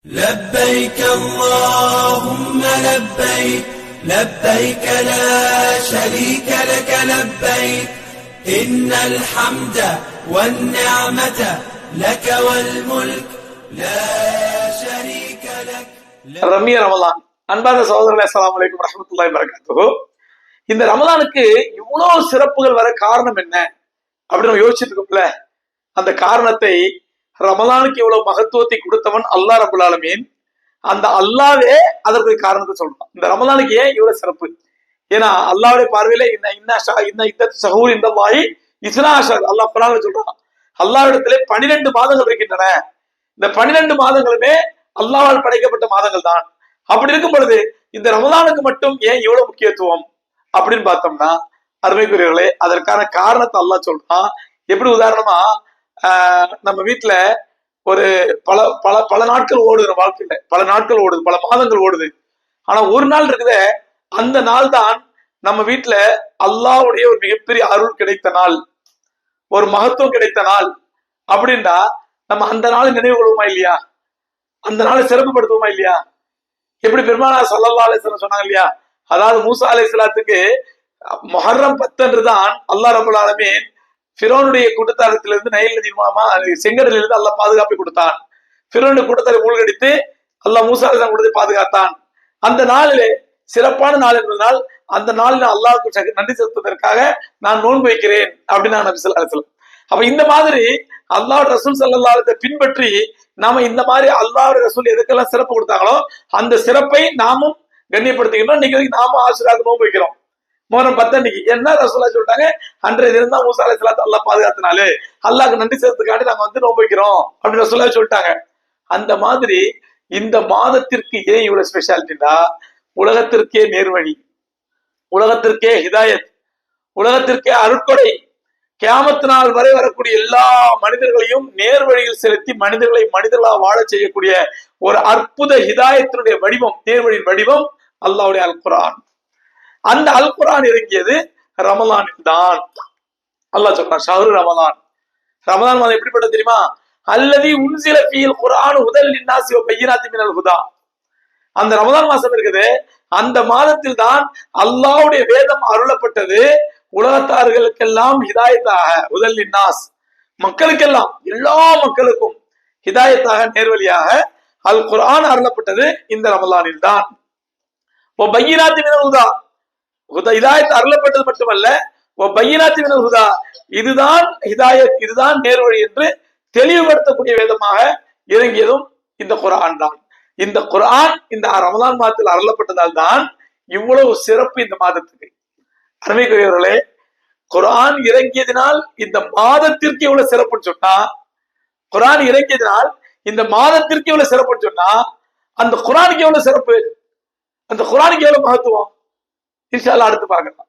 لبيك اللهم لبيك لبيك لا شريك لك لبيك إن الحمد والنعمة لك والملك لا شريك لك. ரம்மிய ரமலான். அன்பார்ந்த சகோதரர்களே, அஸ்ஸலாமு அலைக்கும் வரஹ்மத்துல்லாஹி வபரகாத்துஹு. இந்த ரமலானுக்கு இவ்வளவு சிறப்புகள் வர காரணம் என்ன அப்படின்னு நம்ம யோசிச்சுட்டு இருக்கோம்ல. அந்த காரணத்தை, ரமலானுக்கு இவ்வளவு மகத்துவத்தை கொடுத்தவன் அல்லாஹ் ரப்பல் ஆலமீன், அந்த அல்லாவே அதற்கு காரணத்தை சொல்றான். இந்த ரமலானுக்கு ஏன் இவ்வளவு சிறப்பு? ஏன்னா அல்லாஹ்வுடைய பார்வையில இந்த வாய் அல்லாஹ் குர்ஆன்ல சொல்றான், அல்லாஹ்விடத்திலே 12 மாதங்கள் இருக்கின்றன. இந்த 12 மாதங்களுமே அல்லாஹ்வால் படைக்கப்பட்ட மாதங்கள் தான். அப்படி இருக்கும் பொழுது இந்த ரமலானுக்கு மட்டும் ஏன் இவ்வளவு முக்கியத்துவம் அப்படின்னு பார்த்தோம்னா, அருமைக்குரியவர்களே, அதற்கான காரணத்தை அல்லாஹ் சொல்றான். எப்படி உதாரணமா, நம்ம வீட்டுல ஒரு பல பல பல நாட்கள் ஓடுது, வாழ்க்கையில பல நாட்கள் ஓடுது, பல மாதங்கள் ஓடுது. ஆனா ஒரு நாள் இருக்குதே, அந்த நாள் தான் நம்ம வீட்டுல அல்லாஹ்வுடைய ஒரு மிகப்பெரிய அருள் கிடைத்த நாள், ஒரு மகத்துவம் கிடைத்த நாள். அப்படின்னா நம்ம அந்த நாளை நினைவு கொள்வோமா இல்லையா? அந்த நாளை சிறப்புப்படுத்துவோமா இல்லையா? எப்படி பெருமானார் ஸல்லல்லாஹு அலைஹி வஸல்லம் சொன்னாங்க இல்லையா? அதாவது மூசா அலைஹிஸ்ஸலாத்துக்கு முஹர்ரம் 10 தான் அல்லாஹ் ரப்பல் ஆலமீன் ஃபிரௌனுடைய கூட்டத்தாரத்திலிருந்து நைல் நதி மூலமா செங்கடலிலிருந்து அல்லாஹ் பாதுகாப்பை கொடுத்தான். ஃபிரௌனுடைய கூட்டத்தாரை மூழ்கடித்து அல்லாஹ் மூசா அலைஹிஸ்ஸலாம் கொடுத்து பாதுகாத்தான். அந்த நாளிலே சிறப்பான நாள் என்பதனால் அந்த நாளில் அல்லாஹ்வுக்கு நன்றி செலுத்துவதற்காக நான் நோன்பு வைக்கிறேன் அப்படின்னு நான் நபி ஸல்லல்லாஹு அலைஹி வஸல்லம். அப்ப இந்த மாதிரி அல்லாஹ் ரசூல் ஸல்லல்லாஹு அலைஹி வஸல்லம் பின்பற்றி நாம இந்த மாதிரி அல்லாஹ் ரசூல் எதுக்கெல்லாம் சிறப்பு கொடுத்தாங்களோ அந்த சிறப்பை நாமும் கண்ணியப்படுத்திக்கிறோம். இன்னைக்கு நாமும் ஆஷுராக்கு நோன்பு வைக்கிறோம், முஹர்ரம் 10 அன்னைக்கு. என்ன ரசூலுல்லாஹ் சொல்லிட்டாங்க, அன்றைய தினம் தான் மூசா அலைஹிஸ்ஸலாத்து அல்லாஹ் பாதுகாத்தனாலே அல்லாஹ்க்கு நன்றி செலுத்துக்காண்டி நாங்க வந்து நோன்பு வைக்கிறோம் அப்படின்னு ரசூலுல்லாஹ் சொல்லிட்டாங்க. அந்த மாதிரி இந்த மாதத்திற்கு ஏன் இவ்வளவு ஸ்பெஷாலிட்டினா, உலகத்திற்கே நேர்வழி, உலகத்திற்கே ஹிதாயத், உலகத்திற்கே அருட்கொடை, கியாமத் நாள் வரை வரக்கூடிய எல்லா மனிதர்களையும் நேர்வழியில் செலுத்தி மனிதர்களை மனிதர்களா வாழ செய்யக்கூடிய ஒரு அற்புத ஹிதாயத்தினுடைய வடிவம், நேர்வழியின் வடிவம் அல்லாஹ்வுடைய அல் குர்ஆன். அந்த அல் குர்ஆன் இறங்கியது ரமலானில் தான். அல்லாஹ் சொல்றான், ஷஹ்ரு ரமலான். ரமலான் மாதம் எப்படிப்பட்டது தெரியுமா? அல்லதி உன்சில ஃபீல் குர்ஆன் ஹுதல் லின்னாஸி வ பையினாத்தின் மினல் ஹுதா. அந்த ரமலான் மாசம் இருக்குது, அந்த மாதத்தில் தான் அல்லாஹ்வுடைய வேதம் அருளப்பட்டது. உலகத்தார்களுக்கெல்லாம் ஹிதாயத்தாக, ஹுதல் லின்னாஸ், மக்களுக்கெல்லாம், எல்லா மக்களுக்கும் ஹிதாயத்தாக, நேர்வழியாக அல் குர்ஆன் அருளப்பட்டது இந்த ரமலானில் தான். வ பையினாத்தின் மினல் ஹுதா, ஹிதாயத் அருளப்பட்டது மட்டுமல்ல, வ பையினாத்தின் மினல் ஹுதா, இதுதான் ஹிதாயத், இதுதான் நேர்வழி என்று தெளிவுபடுத்தக்கூடிய வேதமாக இறங்கியதும் இந்த குர்ஆன் தான். இந்த குர்ஆன் இந்த ரமலான் மாதத்தில் அருளப்பட்டதால் தான் இவ்வளவு சிறப்பு இந்த மாதத்துக்கு. அருமைக்குரியவர்களே, குர்ஆன் இறங்கியதினால் இந்த மாதத்திற்கு இவ்வளவு சிறப்புன்னு சொன்னா, குர்ஆன் இறங்கியதினால் இந்த மாதத்திற்கு இவ்வளவு சிறப்புன்னு சொன்னா, அந்த குர்ஆனுக்கு எவ்வளவு சிறப்பு, அந்த குர்ஆனுக்கு எவ்வளவு மகத்துவம், இன்ஷா அல்லாஹ் அடுத்து பார்க்கலாம்.